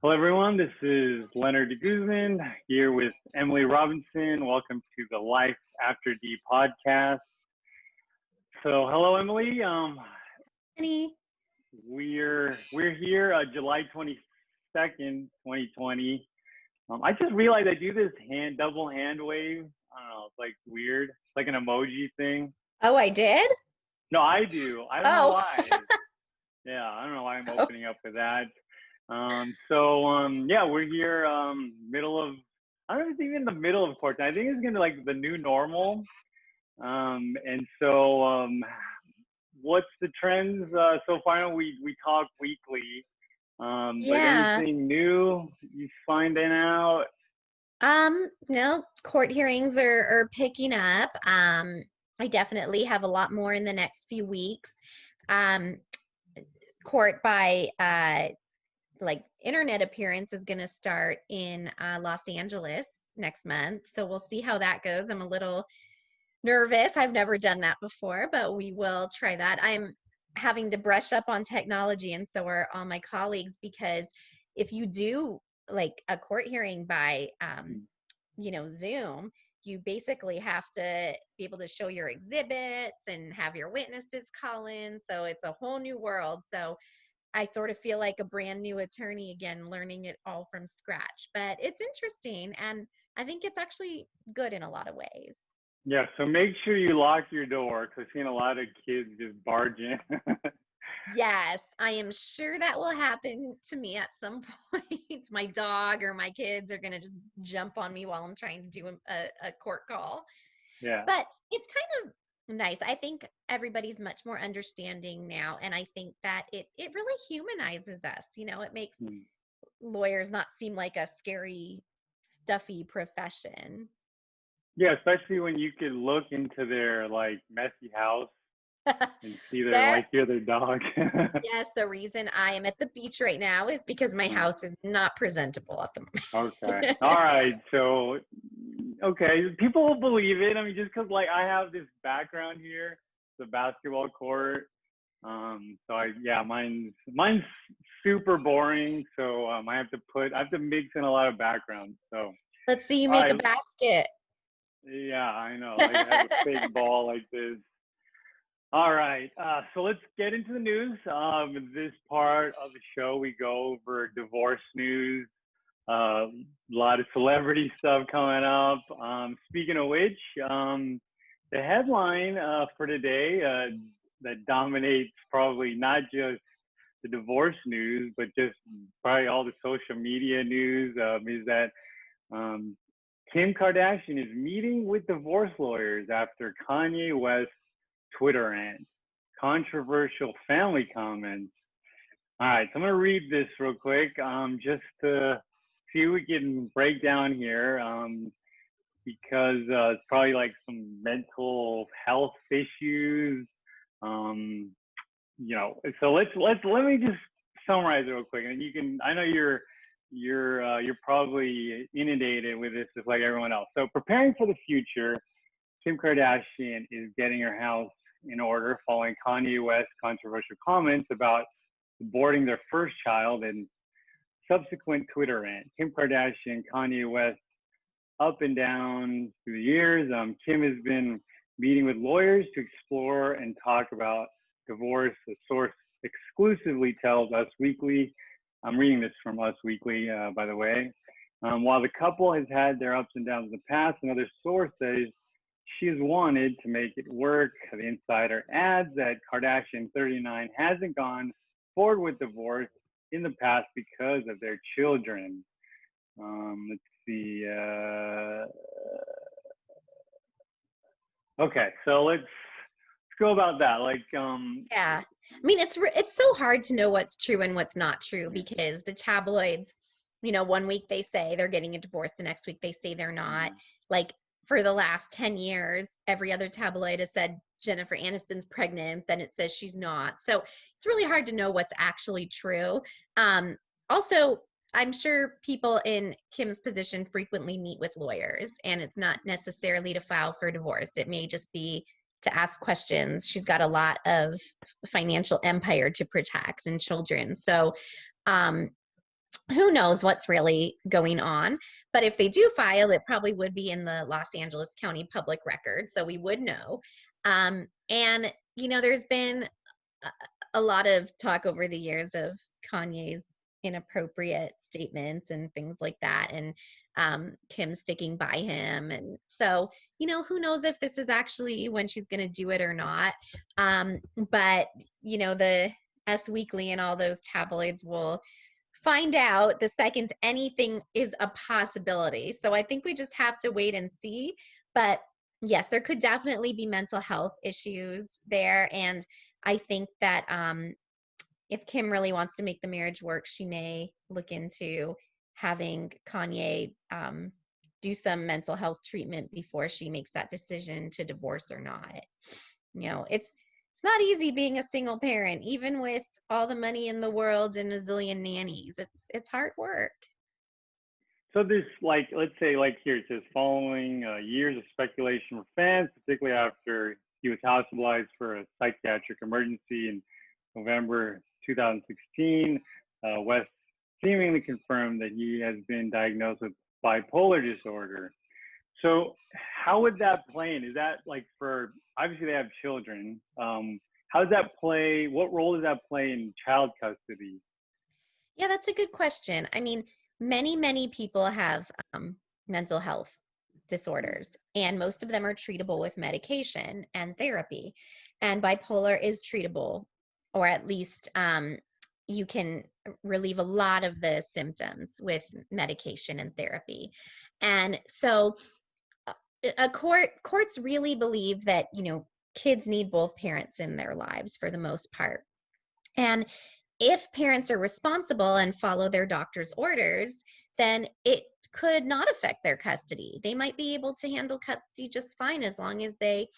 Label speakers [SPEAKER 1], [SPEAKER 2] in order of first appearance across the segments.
[SPEAKER 1] Hello, everyone. This is Lenard Guzman here with Emily Robinson. Welcome to the Life After D podcast. So, hello, Emily.
[SPEAKER 2] Honey.
[SPEAKER 1] We're here, July 22nd, 2020. I just realized I do this double hand wave. I don't know. It's like weird. It's like an emoji thing.
[SPEAKER 2] Oh, I did?
[SPEAKER 1] No, I do. I don't know
[SPEAKER 2] Oh.
[SPEAKER 1] why. Yeah, I don't know why I'm opening up with that. Yeah, we're here, I don't know if it's even the middle of quarantine. I think it's gonna be like the new normal. What's the trends so far? We talk weekly, but
[SPEAKER 2] Yeah.
[SPEAKER 1] anything new you finding out?
[SPEAKER 2] No, court hearings are picking up. I definitely have a lot more in the next few weeks. Um, Court by like internet appearance is going to start in Los Angeles next month. So we'll see how that goes. I'm a little nervous. I've never done that before, but we will try that. I'm having to brush up on technology, and so are all my colleagues, because if you do like a court hearing by Zoom, you basically have to be able to show your exhibits and have your witnesses call in. So it's a whole new world. So I sort of feel like a brand new attorney again, learning it all from scratch. But it's interesting, and I think it's actually good in a lot of ways.
[SPEAKER 1] Yeah, so make sure you lock your door because I've seen a lot of kids just barge in.
[SPEAKER 2] Yes, I am sure that will happen to me at some point. My dog or my kids are going to just jump on me while I'm trying to do a court call.
[SPEAKER 1] Yeah.
[SPEAKER 2] But it's kind of nice. I think everybody's much more understanding now. And I think that it really humanizes us. It makes
[SPEAKER 1] Mm.
[SPEAKER 2] lawyers not seem like a scary, stuffy profession.
[SPEAKER 1] Yeah, especially when you could look into their like messy house and see
[SPEAKER 2] There,
[SPEAKER 1] hear their dog.
[SPEAKER 2] yes, the reason I am at the beach right now is because my
[SPEAKER 1] Mm.
[SPEAKER 2] house is not presentable at the
[SPEAKER 1] Okay.
[SPEAKER 2] moment.
[SPEAKER 1] All right. So, okay, people will believe it. I mean, just because like I have this background here, the basketball court. Mine's super boring. So I have to mix in a lot of background. So,
[SPEAKER 2] Let's see you
[SPEAKER 1] all
[SPEAKER 2] make a
[SPEAKER 1] right.
[SPEAKER 2] basket.
[SPEAKER 1] Yeah, I know. Like I have a big ball like this. All right, so let's get into the news. This part of the show, we go over divorce news, a lot of celebrity stuff coming up. Speaking of which, the headline for today that dominates probably not just the divorce news, but just probably all the social media news is that um, Kim Kardashian is meeting with divorce lawyers after Kanye West Twitter rant, controversial family comments. All right, so I'm going to read this real quick just to see what we can break down here because it's probably like some mental health issues. So let me just summarize it real quick, and you can. I know you're probably inundated with this just like everyone else. So preparing for the future, Kim Kardashian is getting her house in order following Kanye West's controversial comments about aborting their first child and subsequent Twitter rant. Kim Kardashian, Kanye West, up and down through the years. Kim has been meeting with lawyers to explore and talk about divorce. The source exclusively tells Us Weekly. I'm reading this from Us Weekly, by the way. While the couple has had their ups and downs in the past, another source says she has wanted to make it work. The insider adds that Kardashian 39 hasn't gone forward with divorce in the past because of their children. Let's see. Okay, so let's go about that.
[SPEAKER 2] Yeah. I mean, it's so hard to know what's true and what's not true,
[SPEAKER 1] Yeah.
[SPEAKER 2] because the tabloids, one week they say they're getting a divorce, the next week they say they're not. Like, for the last 10 years, every other tabloid has said Jennifer Aniston's pregnant, then it says she's not. So it's really hard to know what's actually true. Also, I'm sure people in Kim's position frequently meet with lawyers, and it's not necessarily to file for divorce. It may just be to ask questions. She's got a lot of financial empire to protect and children. So, um, who knows what's really going on. But if they do file, it probably would be in the Los Angeles County public record, so we would know. And there's been a a lot of talk over the years of Kanye's inappropriate statements and things like that, and Kim sticking by him. And so, who knows if this is actually when she's going to do it or not. But, the Us Weekly and all those tabloids will find out the second anything is a possibility. So I think we just have to wait and see. But yes, there could definitely be mental health issues there. And I think that if Kim really wants to make the marriage work, she may look into having Kanye do some mental health treatment before she makes that decision to divorce or not. It's not easy being a single parent, even with all the money in the world and a zillion nannies. It's hard work.
[SPEAKER 1] So this, like, let's say, like here, it says following years of speculation for fans, particularly after he was hospitalized for a psychiatric emergency in November 2016, West seemingly confirmed that he has been diagnosed with bipolar disorder. So how would that play in? Is that like obviously they have children. How does that play? What role does that play in child custody?
[SPEAKER 2] Yeah, that's a good question. I mean, many people have mental health disorders, and most of them are treatable with medication and therapy. And bipolar is treatable, or at least you can relieve a lot of the symptoms with medication and therapy. And so courts really believe that, kids need both parents in their lives for the most part. And if parents are responsible and follow their doctor's orders, then it could not affect their custody. They might be able to handle custody just fine as long as they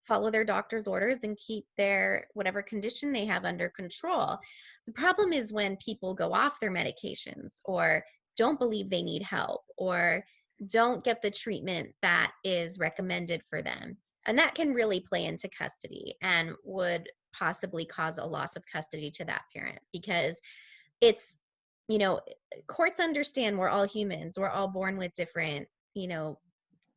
[SPEAKER 2] follow their doctor's orders and keep their whatever condition they have under control. The problem is when people go off their medications or don't believe they need help or don't get the treatment that is recommended for them. And that can really play into custody and would possibly cause a loss of custody to that parent, because it's, courts understand we're all humans. We're all born with different,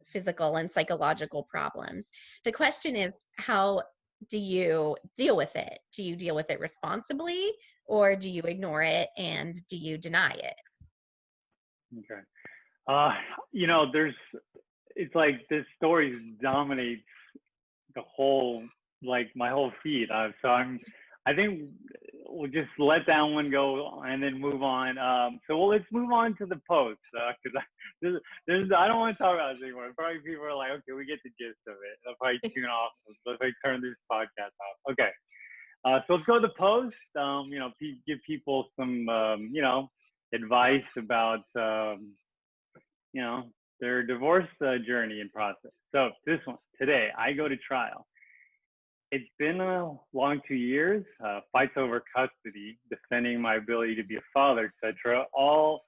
[SPEAKER 2] physical and psychological problems. The question is, how do you deal with it? Do you deal with it responsibly, or do you ignore it and do you deny it?
[SPEAKER 1] Okay. It's like this story dominates the whole, like my whole feed. I think we'll just let that one go and then move on. Let's move on to the post, because I don't want to talk about this anymore. Probably people are like, okay, we get the gist of it. They'll probably tune off. Let's like turn this podcast off. Okay. So let's go to the post. Give people some, advice about, their divorce journey and process. So this one, today, I go to trial. It's been a long 2 years, fights over custody, defending my ability to be a father, etc. All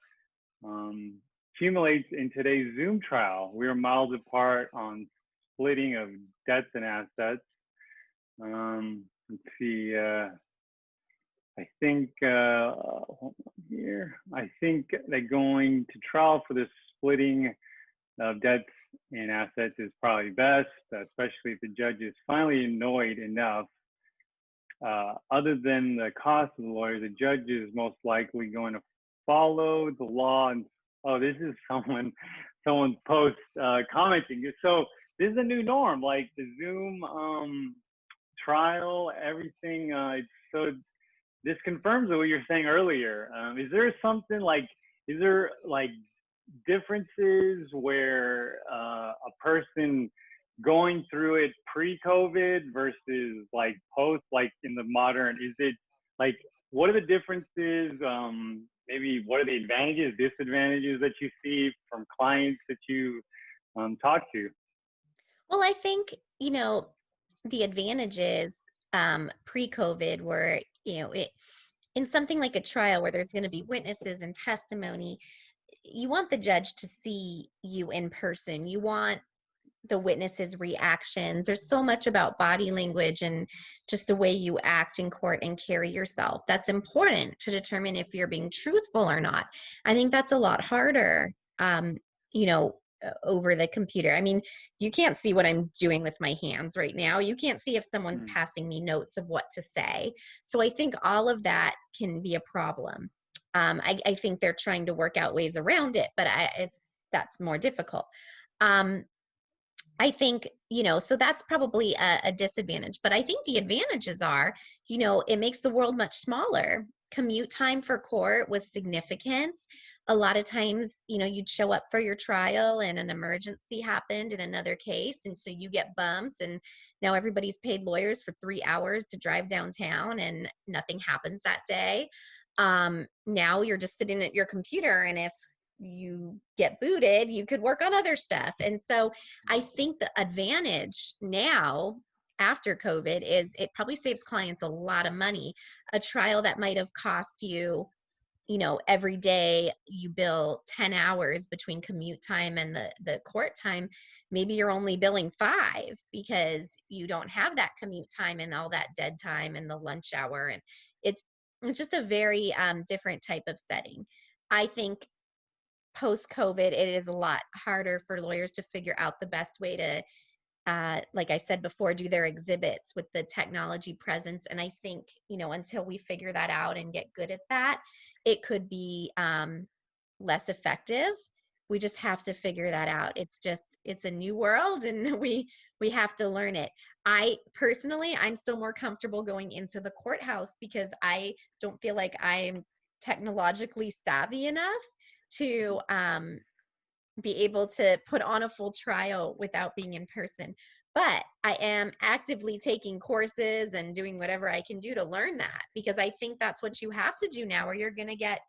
[SPEAKER 1] accumulates in today's Zoom trial. We are miles apart on splitting of debts and assets. Let's see. I think hold on here. I think that going to trial for the splitting of debts and assets is probably best, especially if the judge is finally annoyed enough. Other than the cost of the lawyer, the judge is most likely going to follow the law. And this is someone's post commenting. So this is a new norm, like the Zoom trial, everything. This confirms what you were saying earlier. Is there differences where a person going through it pre-COVID versus like post, like in the modern? Is it like, what are the differences? Maybe what are the advantages, disadvantages that you see from clients that you talk to?
[SPEAKER 2] Well, I think, the advantages pre-COVID were, in something like a trial where there's going to be witnesses and testimony, you want the judge to see you in person. You want the witnesses' reactions. There's so much about body language and just the way you act in court and carry yourself that's important to determine if you're being truthful or not. I think that's a lot harder, you know, over the computer. I mean, you can't see what I'm doing with my hands right now. You can't see if someone's passing me notes of what to say. So I think all of that can be a problem. I think they're trying to work out ways around it, but that's more difficult. I think, you know, so that's probably a disadvantage. But I think the advantages are, you know, it makes the world much smaller. Commute time for court was significant. A lot of times, you know, you'd show up for your trial and an emergency happened in another case. And so you get bumped, and now everybody's paid lawyers for 3 hours to drive downtown and nothing happens that day. Now you're just sitting at your computer, and if you get booted, you could work on other stuff. And so I think the advantage now after COVID is it probably saves clients a lot of money. A trial that might have cost you, you know, every day you bill 10 hours between commute time and the court time, maybe you're only billing 5 because you don't have that commute time and all that dead time and the lunch hour. And it's just a very different type of setting. I think post-COVID, it is a lot harder for lawyers to figure out the best way to, like I said before, do their exhibits with the technology presence. And I think, you know, until we figure that out and get good at that, it could be less effective. We just have to figure that out. It's a new world, and we have to learn it. I personally, I'm still more comfortable going into the courthouse because I don't feel like I'm technologically savvy enough to be able to put on a full trial without being in person. But I am actively taking courses and doing whatever I can do to learn that, because I think that's what you have to do now, or you're going to get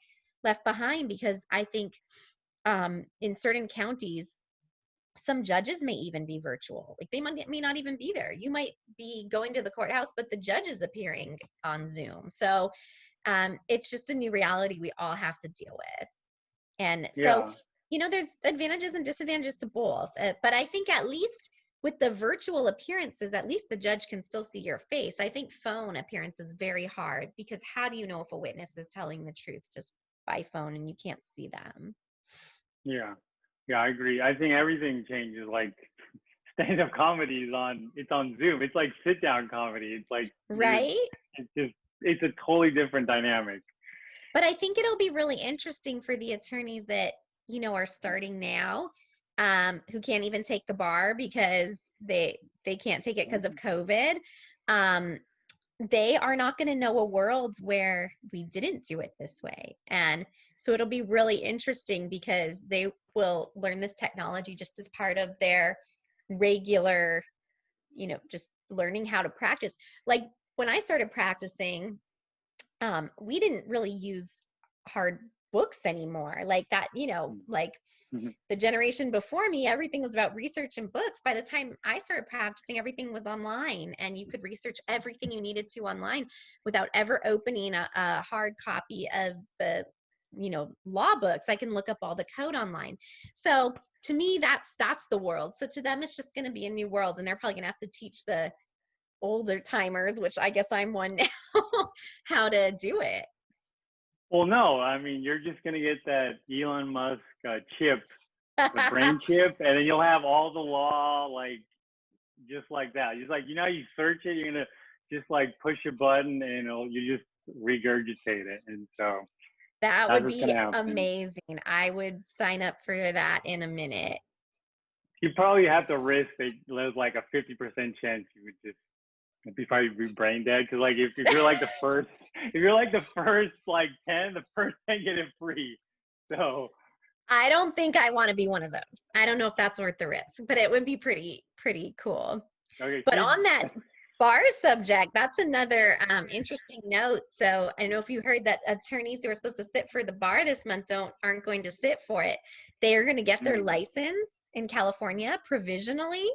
[SPEAKER 2] left behind. Because I think in certain counties, some judges may even be virtual. Like they may not even be there. You might be going to the courthouse, but the judge is appearing on Zoom. So it's just a new reality we all have to deal with. And so, you know, there's advantages and disadvantages to both. But I think at least with the virtual appearances, at least the judge can still see your face. I think phone appearance is very hard, because how do you know if a witness is telling the truth just by phone and you can't see them?
[SPEAKER 1] Yeah, I agree. I think everything changes. Like stand-up comedy it's on Zoom. It's like sit-down comedy. It's like,
[SPEAKER 2] right?
[SPEAKER 1] It's a totally different dynamic.
[SPEAKER 2] But I think it'll be really interesting for the attorneys that, you know, are starting now, who can't even take the bar because they can't take it because of COVID. They are not going to know a world where we didn't do it this way. And so it'll be really interesting because they will learn this technology just as part of their regular, you know, just learning how to practice. Like when I started practicing, we didn't really use hard books anymore like that, you know, like the generation before me, everything was about research and books. By the time I started practicing, everything was online, and you could research everything you needed to online without ever opening a hard copy of the, you know, law books. I can look up all the code online. So to me, that's the world. So to them, it's just going to be a new world, and they're probably going to have to teach the older timers, which I guess I'm one now, how to do it.
[SPEAKER 1] Well, no, I mean, you're just going to get that Elon Musk chip, the brain chip, and then you'll have all the law, like, just like that. Just like, you know, you search it, you're going to just like push a button and you just regurgitate it. And so
[SPEAKER 2] that would be amazing. I would sign up for that in a minute.
[SPEAKER 1] You probably have to risk that there's like a 50% chance you would just probably be brain dead, because like if you're like the first like 10, the first 10 get it free. So
[SPEAKER 2] I don't think I want to be one of those. I don't know if that's worth the risk, but it would be pretty cool. Okay, but on that bar subject, that's another interesting note. So I don't know if you heard that attorneys who are supposed to sit for the bar this month aren't going to sit for it. They are going to get their license in California provisionally,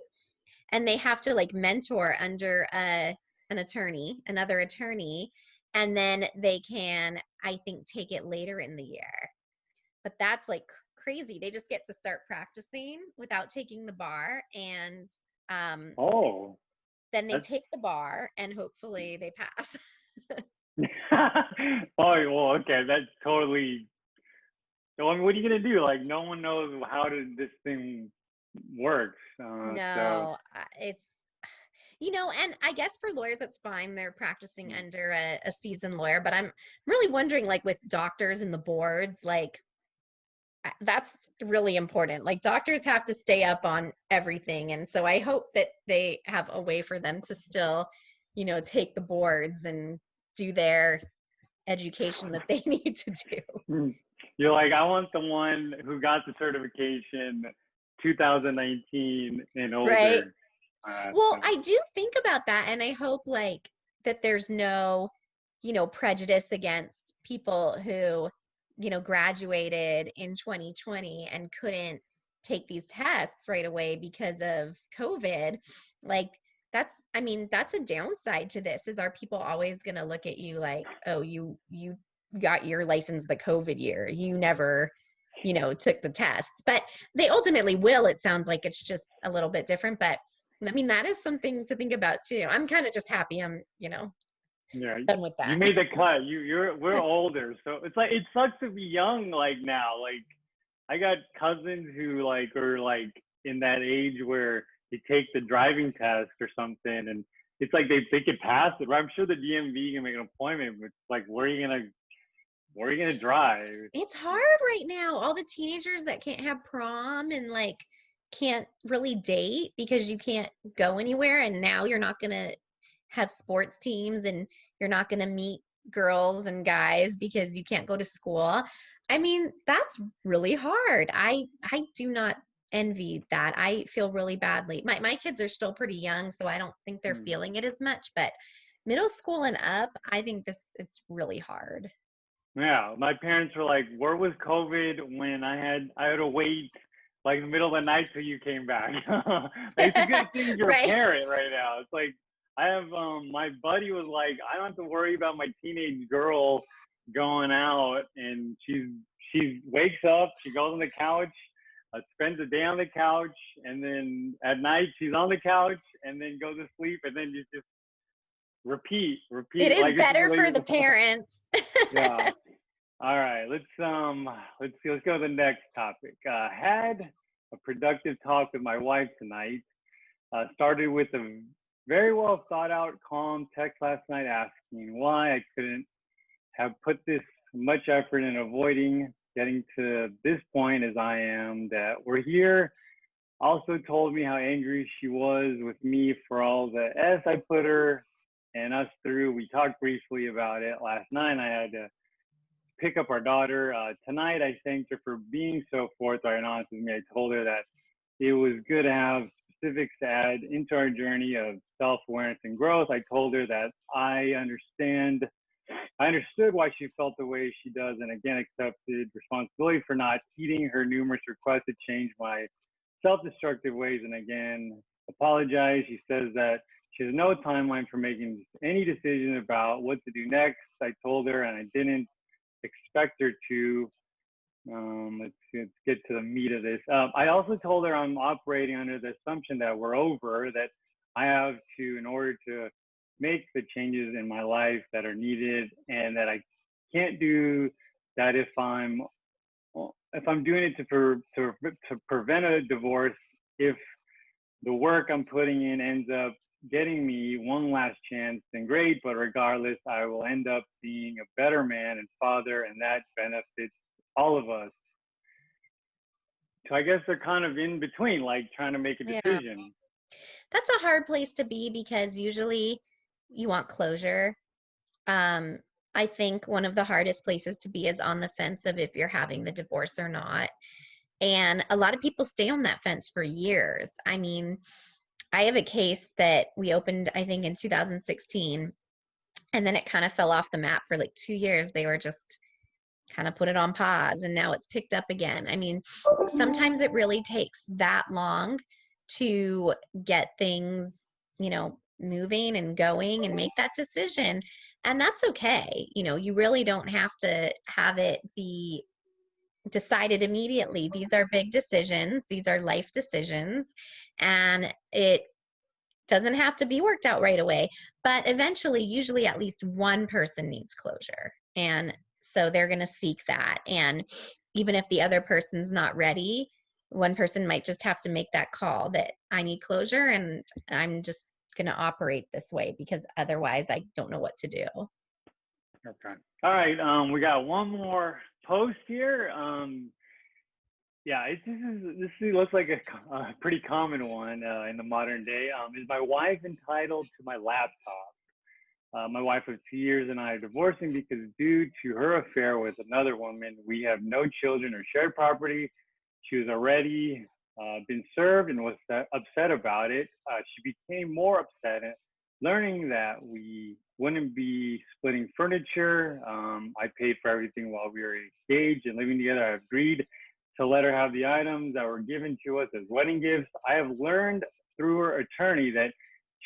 [SPEAKER 2] and they have to like mentor under another attorney, and then they can, I think, take it later in the year. But that's like crazy. They just get to start practicing without taking the bar, and
[SPEAKER 1] Oh,
[SPEAKER 2] then they
[SPEAKER 1] that's
[SPEAKER 2] take the bar, and hopefully they pass.
[SPEAKER 1] oh well, okay, that's totally. So I mean, what are you gonna do? Like, no one knows this thing works. So
[SPEAKER 2] No, it's, and I guess for lawyers, it's fine. They're practicing under a seasoned lawyer, but I'm really wondering, like with doctors and the boards, like that's really important. Like doctors have to stay up on everything. And so I hope that they have a way for them to still, take the boards and do their education that they need to do.
[SPEAKER 1] you're like, I want the one who got the certification 2019 and
[SPEAKER 2] Right.
[SPEAKER 1] older.
[SPEAKER 2] Well,
[SPEAKER 1] So,
[SPEAKER 2] I do think about that, and I hope like that there's no, prejudice against people who, graduated in 2020 and couldn't take these tests right away because of COVID. Like I mean, that's a downside to this. Is, are people always going to look at you like, oh, you got your license the COVID year. You never, took the tests. But they ultimately will. It sounds like it's just a little bit different, but I mean, that is something to think about too. I'm kind of just happy I'm,
[SPEAKER 1] yeah,
[SPEAKER 2] done with
[SPEAKER 1] you
[SPEAKER 2] that.
[SPEAKER 1] made the cut. We're older, so it's like it sucks to be young like now. Like I got cousins who like are like in that age where they take the driving test or something, and it's like they could pass it. I'm sure the DMV can make an appointment, but it's like where are you gonna drive?
[SPEAKER 2] It's hard right now. All the teenagers that can't have prom and like can't really date because you can't go anywhere. And now you're not going to have sports teams and you're not going to meet girls and guys because you can't go to school. I mean, that's really hard. I do not envy that. I feel really badly. My kids are still pretty young, so I don't think they're
[SPEAKER 1] Hmm.
[SPEAKER 2] feeling it as much, but middle school and up, I think it's really hard.
[SPEAKER 1] Yeah, my parents were like, "Where was COVID when I had to wait like the middle of the night till you came back?" Like, it's a good thing you're a
[SPEAKER 2] Right.
[SPEAKER 1] parent right now. It's like I have my buddy was like, "I don't have to worry about my teenage girl going out, and she wakes up, she goes on the couch, spends the day on the couch, and then at night she's on the couch, and then goes to sleep, and then you just
[SPEAKER 2] It
[SPEAKER 1] repeat
[SPEAKER 2] is
[SPEAKER 1] like it's
[SPEAKER 2] better for the
[SPEAKER 1] like
[SPEAKER 2] parents.
[SPEAKER 1] yeah." All right, let's see, let's go to the next topic. Had a productive talk with my wife tonight. Started with a very well thought out, calm text last night asking why I couldn't have put this much effort in avoiding getting to this point as I am. That we're here. Also told me how angry she was with me for all the S I put her and us through. We talked briefly about it last night. I had to pick up our daughter. Tonight, I thanked her for being so forthright and honest with me. I told her that it was good to have specifics to add into our journey of self-awareness and growth. I told her that I understood why she felt the way she does, and again, accepted responsibility for not heeding her numerous requests to change my self-destructive ways, and again, apologize. She says that she has no timeline for making any decision about what to do next. I told her, and I didn't expect her to. Let's get to the meat of this. I also told her I'm operating under the assumption that we're over, that I have to, in order to make the changes in my life that are needed, and that I can't do that if I'm doing it to prevent a divorce. If the work I'm putting in ends up getting me one last chance, then great. But regardless, I will end up being a better man and father, and that benefits all of us. So I guess they're kind of in between, like trying to make a
[SPEAKER 2] Yeah.
[SPEAKER 1] decision.
[SPEAKER 2] That's a hard place to be because usually you want closure. Um, I think one of the hardest places to be is on the fence of if you're having the divorce or not. And a lot of people stay on that fence for years. I mean, I have a case that we opened, I think, in 2016, and then it kind of fell off the map for like 2 years. They were just kind of put it on pause, and now it's picked up again. I mean, sometimes it really takes that long to get things, moving and going and make that decision. And that's okay. You really don't have to have it be decided immediately, these are big decisions, these are life decisions, and it doesn't have to be worked out right away, but eventually, usually at least one person needs closure. And so they're going to seek that. And even if the other person's not ready, one person might just have to make that call that I need closure and I'm just going to operate this way because otherwise I don't know what to do.
[SPEAKER 1] Okay. All right. We got one more post here. Yeah, this looks like a pretty common one in the modern day. Is my wife entitled to my laptop? My wife of 2 years and I are divorcing because due to her affair with another woman, we have no children or shared property. She was already been served and was upset about it. She became more upset learning that we wouldn't be splitting furniture. I paid for everything while we were engaged and living together. I agreed to let her have the items that were given to us as wedding gifts. I have learned through her attorney that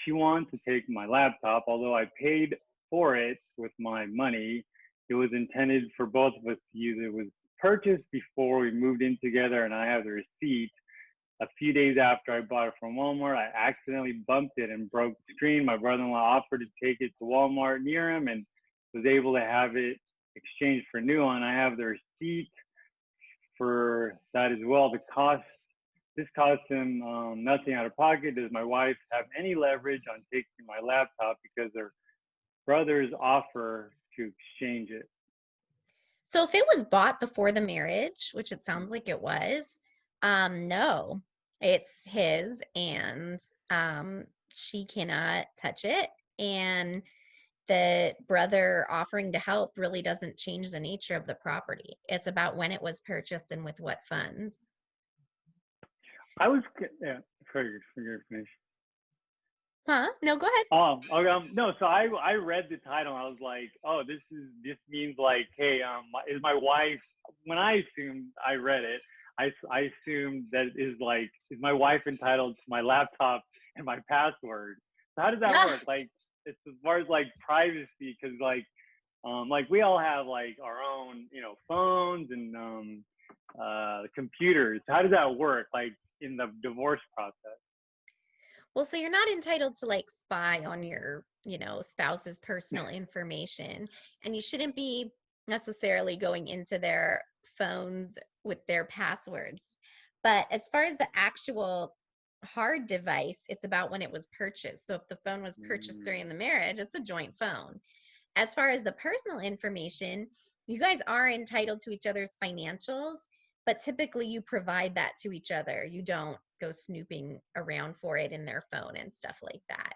[SPEAKER 1] she wants to take my laptop, although I paid for it with my money. It was intended for both of us to use. It was purchased before we moved in together, and I have the receipt. A few days after I bought it from Walmart, I accidentally bumped it and broke the screen. My brother-in-law offered to take it to Walmart near him and was able to have it exchanged for new one. I have the receipt for that as well. This cost him nothing out of pocket. Does my wife have any leverage on taking my laptop because her brothers offer to exchange it?
[SPEAKER 2] So if it was bought before the marriage, which it sounds like it was, no, it's his, and she cannot touch it. And the brother offering to help really doesn't change the nature of the property. It's about when it was purchased and with what funds.
[SPEAKER 1] Yeah, for your information.
[SPEAKER 2] Huh? No, go ahead.
[SPEAKER 1] Okay. No. So I read the title. And I was like, oh, this means like, hey, is my wife? When I read it, I assumed that is my wife entitled to my laptop and my password? So how does that work? Like, it's as far as like privacy, because like we all have like our own, phones and computers. How does that work? Like in the divorce process?
[SPEAKER 2] Well, so you're not entitled to like spy on your, spouse's personal information, and you shouldn't be necessarily going into their phones with their passwords. But as far as the actual hard device, it's about when it was purchased. So if the phone was purchased during the marriage, it's a joint phone. As far as the personal information, you guys are entitled to each other's financials, but typically you provide that to each other. You don't go snooping around for it in their phone and stuff like that.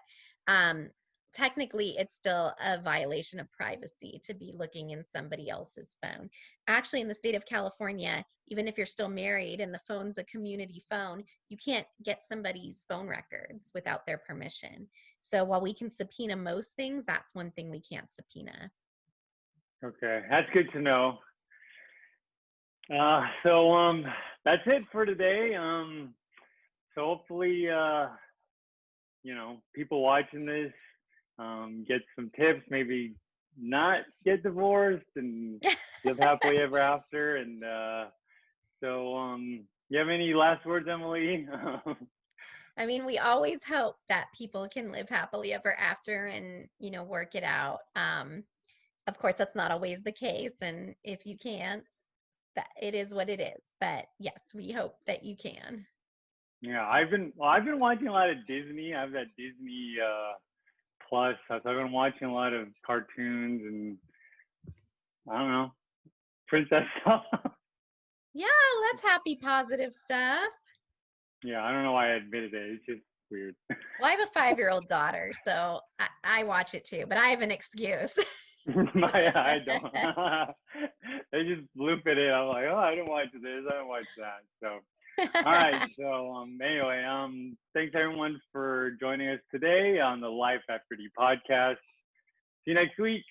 [SPEAKER 2] Technically, it's still a violation of privacy to be looking in somebody else's phone. Actually, in the state of California, even if you're still married and the phone's a community phone, you can't get somebody's phone records without their permission. So while we can subpoena most things, that's one thing we can't subpoena.
[SPEAKER 1] Okay, that's good to know. So that's it for today. So hopefully, people watching this get some tips, maybe not get divorced and live happily ever after. And so you have any last words, Emily?
[SPEAKER 2] I mean, we always hope that people can live happily ever after and, work it out. Of course, that's not always the case. And if you can't, that it is what it is. But yes, we hope that you can.
[SPEAKER 1] Yeah, I've been watching a lot of Disney. I have that Disney Plus, so I've been watching a lot of cartoons and I don't know, princess stuff.
[SPEAKER 2] Yeah, well, that's happy, positive stuff.
[SPEAKER 1] Yeah, I don't know why I admitted it. It's just weird.
[SPEAKER 2] Well, I have a 5-year-old daughter, so I watch it too, but I have an excuse.
[SPEAKER 1] I don't. They just loop it in. I'm like, oh, I didn't watch this. I didn't watch that. So. All right. So anyway, thanks everyone for joining us today on the Life After D podcast. See you next week.